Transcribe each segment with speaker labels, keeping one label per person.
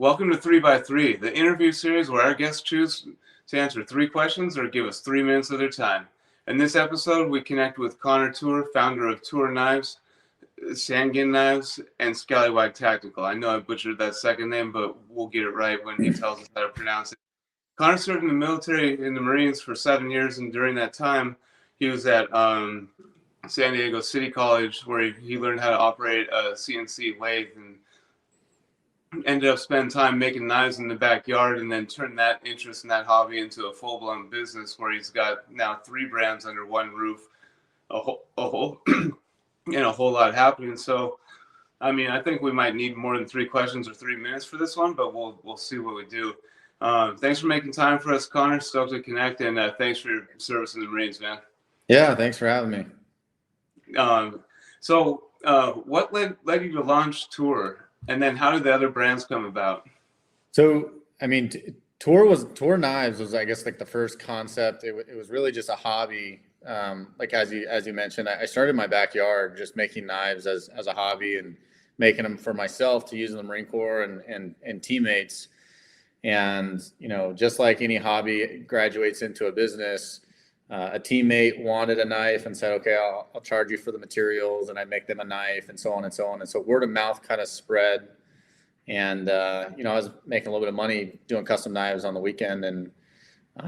Speaker 1: Welcome to 3x3, the interview series where our guests choose to answer 3 questions or give us 3 minutes of their time. In this episode, we connect with Connor Toor, founder of Toor Knives, Sangin Knives, and Skallywag Tactical. I know I butchered that second name, but we'll get it right when he tells us how to pronounce it. Connor served in the military in the Marines for 7 years, and during that time, he was at San Diego City College, where he learned how to operate a CNC lathe and ended up spending time making knives in the backyard, and then turned that interest in that hobby into a full-blown business where he's got now 3 brands under one roof, a whole and a whole lot happening. So, I mean, I think we might need more than 3 questions or 3 minutes for this one, but we'll see what we do. Thanks for making time for us, Connor. Stoked to connect, and thanks for your service in the Marines, man.
Speaker 2: Yeah, thanks for having me.
Speaker 1: What led you to launch Toor? And then how did the other brands come about?
Speaker 2: So, I mean, Toor Knives was, I guess, like the first concept. It was really just a hobby. Like as you mentioned, I started in my backyard just making knives as a hobby and making them for myself to use in the Marine Corps and teammates. And, you know, just like any hobby, it graduates into a business. A teammate wanted a knife and said, okay, I'll charge you for the materials, and I make them a knife, and so on and so on. And so word of mouth kind of spread. And, you know, I was making a little bit of money doing custom knives on the weekend. And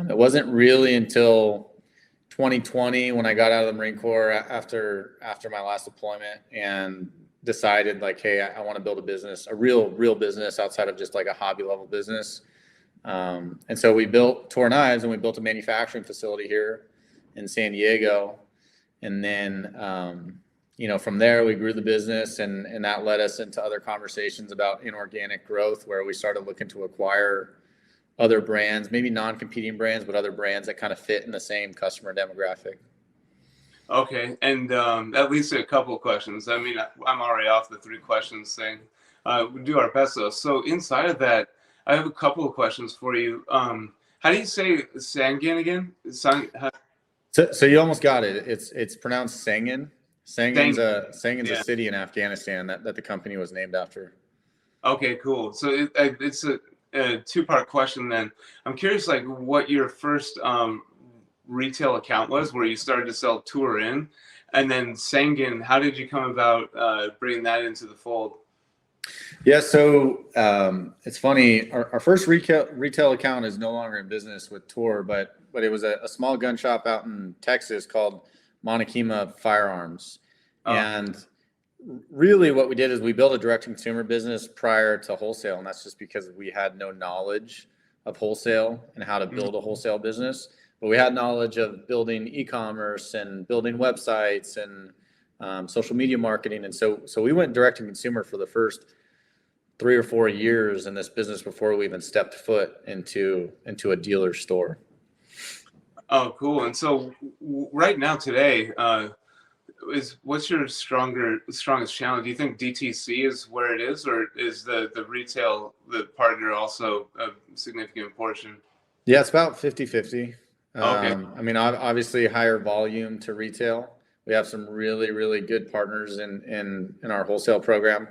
Speaker 2: it wasn't really until 2020 when I got out of the Marine Corps after my last deployment and decided, like, hey, I want to build a business, a real business outside of just like a hobby level business. And so we built Toor Knives, and we built a manufacturing facility here in San Diego. And then, you know, from there we grew the business, and that led us into other conversations about inorganic growth, where we started looking to acquire other brands, maybe non-competing brands, but other brands that kind of fit in the same customer demographic.
Speaker 1: Okay. And at least a couple of questions. I mean, I'm already off the 3 questions thing. We do our best though. So inside of that, I have a couple of questions for you. How do you say Sangin again?
Speaker 2: So you almost got it. It's pronounced Sangin. Sangin's
Speaker 1: yeah.
Speaker 2: a city in Afghanistan that the company was named after.
Speaker 1: Okay, cool. So it's a 2-part question then. I'm curious, like, what your first retail account was where you started to sell Toor in, and then Sangin, how did you come about bringing that into the fold?
Speaker 2: Yeah, so it's funny. Our first retail account is no longer in business with Toor, but it was a small gun shop out in Texas called Monokema Firearms. Oh. And really what we did is we built a direct-to-consumer business prior to wholesale, and that's just because we had no knowledge of wholesale and how to build a wholesale business. But we had knowledge of building e-commerce and building websites and social media marketing. And so we went direct-to-consumer for the first 3 or 4 years in this business before we even stepped foot into a dealer store.
Speaker 1: Oh, cool. And so right now today, what's your strongest channel? Do you think DTC is where it is, or is the retail, the partner, also a significant portion?
Speaker 2: Yeah, it's about 50-50.
Speaker 1: Okay.
Speaker 2: I mean, obviously higher volume to retail. We have some really, really good partners in our wholesale program.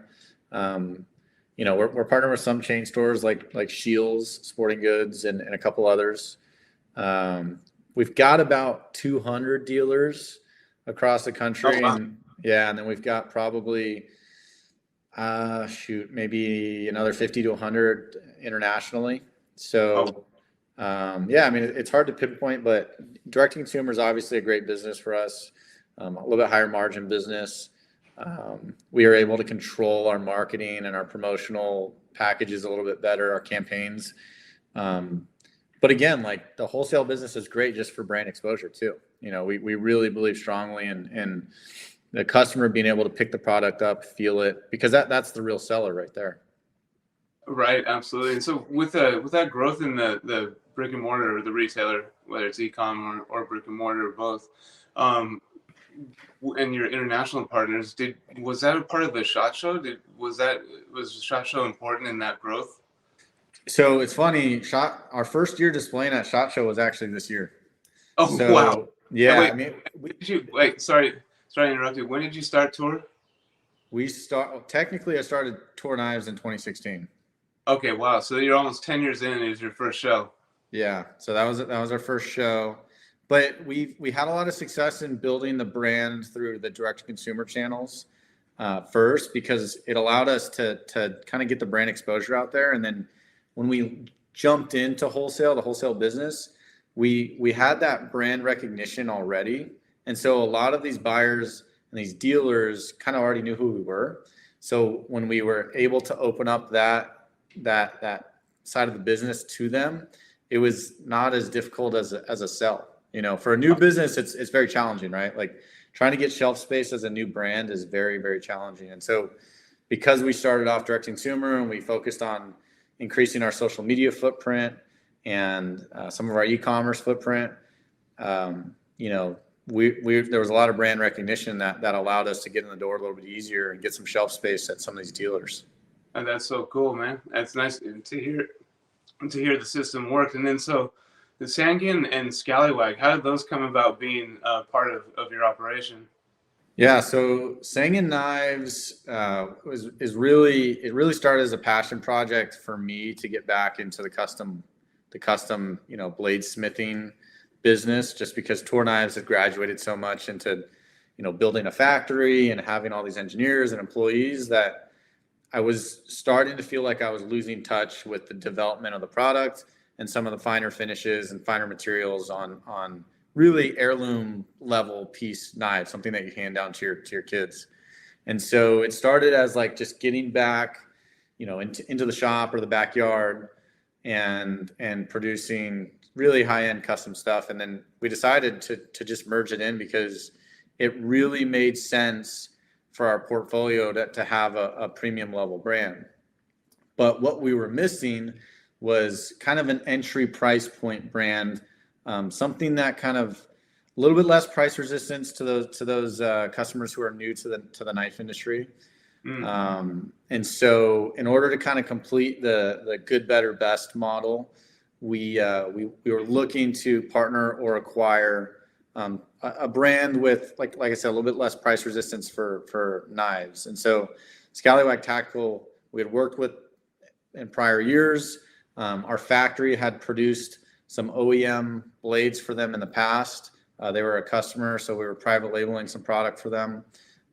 Speaker 2: You know, we're partnered with some chain stores like Shields Sporting Goods and a couple others. We've got about 200 dealers across the country.
Speaker 1: Oh, wow.
Speaker 2: And then we've got probably maybe another 50 to 100 internationally. So I mean, it's hard to pinpoint, but direct to consumer is obviously a great business for us. A little bit higher margin business. We are able to control our marketing and our promotional packages a little bit better, our campaigns. But again, like, the wholesale business is great just for brand exposure too. You know, we really believe strongly in the customer being able to pick the product up, feel it, because that's the real seller right there.
Speaker 1: Right, absolutely. And so with that growth in the brick and mortar, or the retailer, whether it's e-com or brick and mortar or both, and your international partners, was that a part of the SHOT Show? Was the SHOT Show important in that growth?
Speaker 2: So it's funny, our first year displaying at SHOT Show was actually this year.
Speaker 1: Oh, so, wow.
Speaker 2: Yeah.
Speaker 1: Wait, I mean, sorry to interrupt you. When did you start Toor?
Speaker 2: Technically I started Toor Knives in 2016.
Speaker 1: Okay, wow. So you're almost 10 years in. It was your first show.
Speaker 2: Yeah, so that was our first show, but we had a lot of success in building the brand through the direct to consumer channels first, because it allowed us to kind of get the brand exposure out there, and then when we jumped into wholesale, the wholesale business, we had that brand recognition already, and so a lot of these buyers and these dealers kind of already knew who we were. So when we were able to open up that side of the business to them, it was not as difficult as a sell. You know, for a new business, it's very challenging, right? Like trying to get shelf space as a new brand is very, very challenging. And so because we started off direct consumer and we focused on increasing our social media footprint and some of our e-commerce footprint, you know, there was a lot of brand recognition that allowed us to get in the door a little bit easier and get some shelf space at some of these dealers.
Speaker 1: And that's so cool, man. That's nice to hear the system worked. And then so the Sangin and Skallywag, how did those come about being part of your operation?
Speaker 2: Yeah, so Sangin Knives it really started as a passion project for me to get back into the custom bladesmithing business, just because Toor Knives had graduated so much into building a factory and having all these engineers and employees, that I was starting to feel like I was losing touch with the development of the product and some of the finer finishes and finer materials on really heirloom level piece knives, something that you hand down to your kids. And so it started as like just getting back, into the shop or the backyard and producing really high-end custom stuff. And then we decided to just merge it in, because it really made sense for our portfolio to have a premium level brand. But what we were missing was kind of an entry price point brand, something that kind of a little bit less price resistance to those customers who are new to the knife industry. And so in order to kind of complete the good, better, best model, we were looking to partner or acquire a brand with, like I said, a little bit less price resistance for knives. And so Skallywag Tactical, we had worked with in prior years. Our factory had produced some OEM blades for them in the past. They were a customer, so we were private labeling some product for them.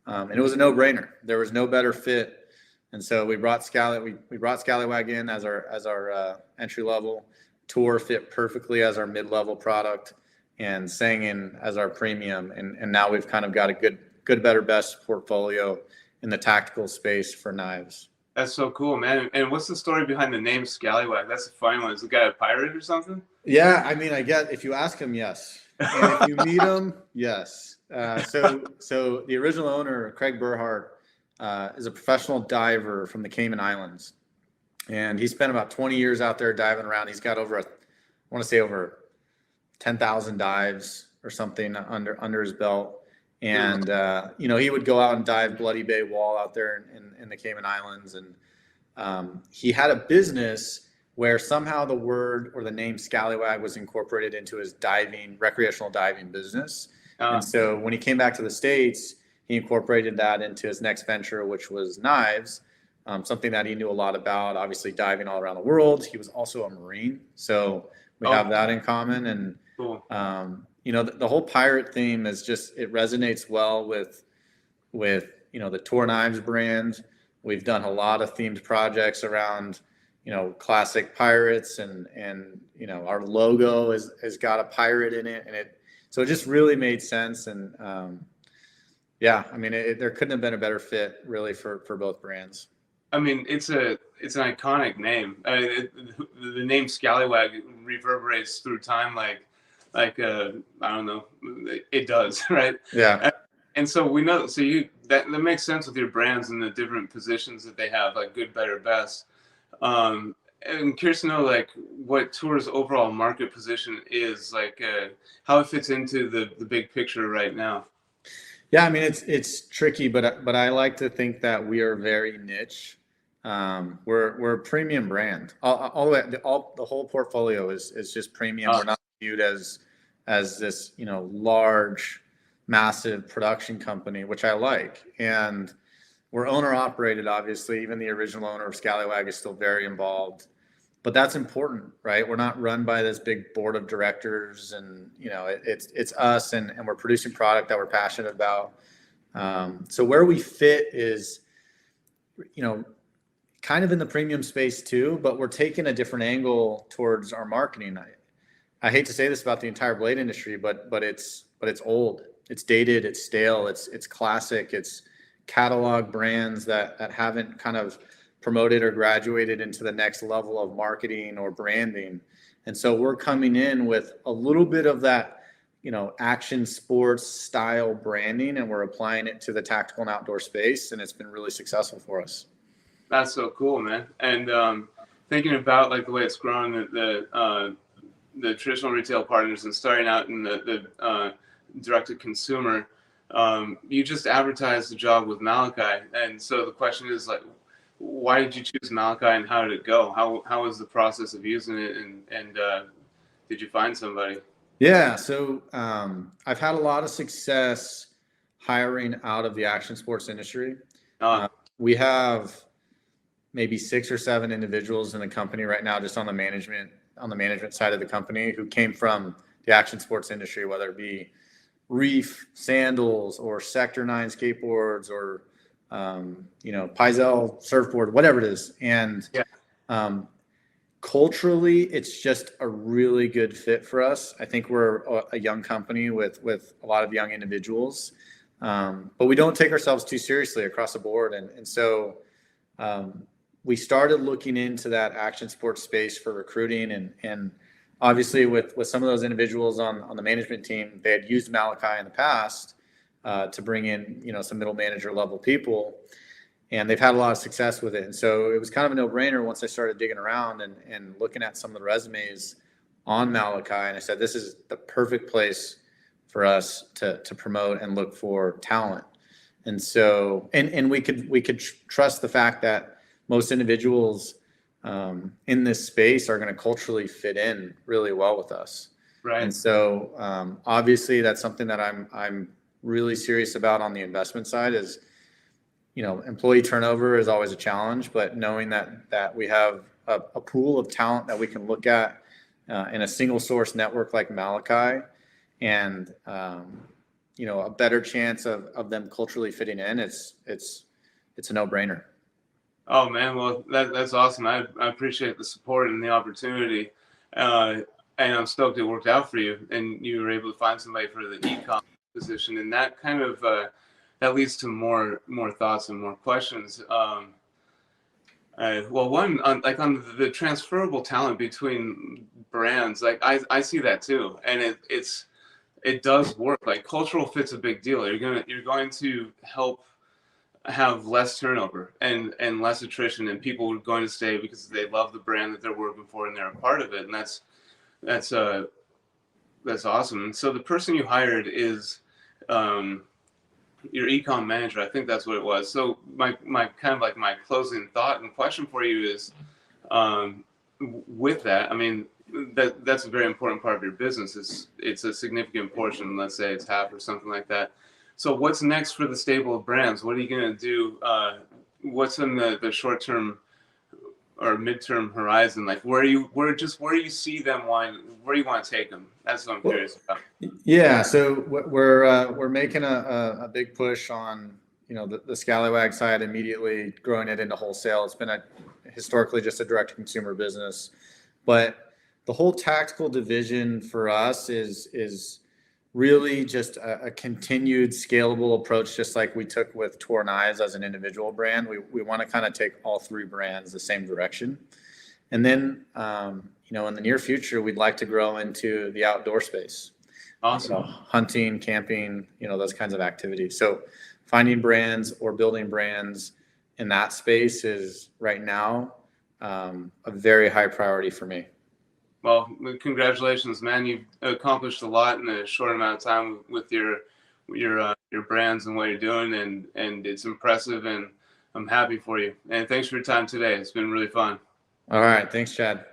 Speaker 2: And it was a no-brainer. There was no better fit. And so we brought Skallywag in as our entry level. Toor fit perfectly as our mid-level product, and Sangin as our premium. And now we've kind of got a good, better, best portfolio in the tactical space for knives.
Speaker 1: That's so cool, man. And what's the story behind the name Skallywag? That's a fun one. Is the guy a pirate or something?
Speaker 2: Yeah, I mean, if you ask him, yes. And if you meet him, yes. So the original owner, Craig Burhart, is a professional diver from the Cayman Islands. And he spent about 20 years out there diving around. He's got over 10,000 dives or something under his belt. And, he would go out and dive Bloody Bay Wall out there in the Cayman Islands. And he had a business where somehow the word or the name Skallywag was incorporated into his recreational diving business. And so when he came back to the States, he incorporated that into his next venture, which was knives, something that he knew a lot about, obviously diving all around the world. He was also a Marine, so we have that in common. And,
Speaker 1: cool.
Speaker 2: The whole pirate theme is just, it resonates well with the Toor Knives brand. We've done a lot of themed projects around, classic pirates, and our logo has got a pirate in it, and so it just really made sense. And there couldn't have been a better fit really for both brands.
Speaker 1: I mean, it's an iconic name. The name Skallywag reverberates through time like I don't know, it does, right?
Speaker 2: Yeah.
Speaker 1: And so we know, so that makes sense with your brands and the different positions that they have, like good, better, best. And I'm curious to know, like, what Toor's overall market position is, like, how it fits into the big picture right now.
Speaker 2: Yeah, I mean, it's tricky, but I like to think that we are very niche. We're a premium brand. The whole portfolio is just premium. We're not viewed as this, large, massive production company, which I like. And We're owner operated, obviously. Even the original owner of Skallywag is still very involved, but that's important, right? We're not run by this big board of directors, and it's us, and we're producing product that we're passionate about. So where we fit is, kind of in the premium space too, but we're taking a different angle towards our marketing. I hate to say this about the entire blade industry, but it's old, it's dated, it's stale, it's classic, it's catalog brands that haven't kind of promoted or graduated into the next level of marketing or branding. And so we're coming in with a little bit of that, action sports style branding, and we're applying it to the tactical and outdoor space, and it's been really successful for us.
Speaker 1: That's so cool, man. And thinking about like the way it's grown, the traditional retail partners, and starting out in the direct to consumer, you just advertised the job with Malachi, and so the question is like, why did you choose Malachi, and how did it go? How was the process of using it, and did you find somebody?
Speaker 2: Yeah, so I've had a lot of success hiring out of the action sports industry. We have maybe 6 or 7 individuals in the company right now, just on the management side of the company, who came from the action sports industry, whether it be Reef sandals or Sector 9 skateboards or Paizel surfboard, whatever it is. And yeah. Culturally, it's just a really good fit for us. I think we're a young company with a lot of young individuals, but we don't take ourselves too seriously across the board. And so we started looking into that action sports space for recruiting, and obviously with some of those individuals on the management team, they had used Malachi in the past to bring in, some middle manager level people, and they've had a lot of success with it. And so it was kind of a no-brainer once I started digging around and looking at some of the resumes on Malachi, and I said, this is the perfect place for us to promote and look for talent. And so, and we could trust the fact that most individuals in this space are going to culturally fit in really well with us.
Speaker 1: Right.
Speaker 2: And so, obviously, that's something that I'm really serious about on the investment side. Is, employee turnover is always a challenge, but knowing that we have a pool of talent that we can look at in a single source network like Malachi, and a better chance of them culturally fitting in, it's a no-brainer.
Speaker 1: Oh man, well that's awesome. I appreciate the support and the opportunity, and I'm stoked it worked out for you, and you were able to find somebody for the e-com position, and that kind of that leads to more thoughts and more questions. Well, one on the transferable talent between brands, like I see that too, and it does work. Like cultural fit's a big deal. You're going to help have less turnover and less attrition, and people are going to stay because they love the brand that they're working for and they're a part of it, and that's awesome. And so the person you hired is your ecom manager. I think that's what it was. So my kind of like my closing thought and question for you is, with that, I mean, that's a very important part of your business. It's a significant portion. Let's say it's half or something like that. So what's next for the stable of brands? What are you going to do? What's in the short term or midterm horizon? Like where you see them where you want to take them? That's what I'm curious about.
Speaker 2: Yeah, so we're making a big push on the Skallywag side, immediately growing it into wholesale. It's been historically just a direct to consumer business, but the whole tactical division for us is really just a continued scalable approach, just like we took with Toor Knives as an individual brand. We want to kind of take all 3 brands the same direction. And then, in the near future, we'd like to grow into the outdoor space.
Speaker 1: Awesome.
Speaker 2: Hunting, camping, those kinds of activities. So finding brands or building brands in that space is right now a very high priority for me.
Speaker 1: Well, congratulations, man! You've accomplished a lot in a short amount of time with your brands and what you're doing, and it's impressive, and I'm happy for you. And thanks for your time today. It's been really fun.
Speaker 2: All right, thanks, Chad.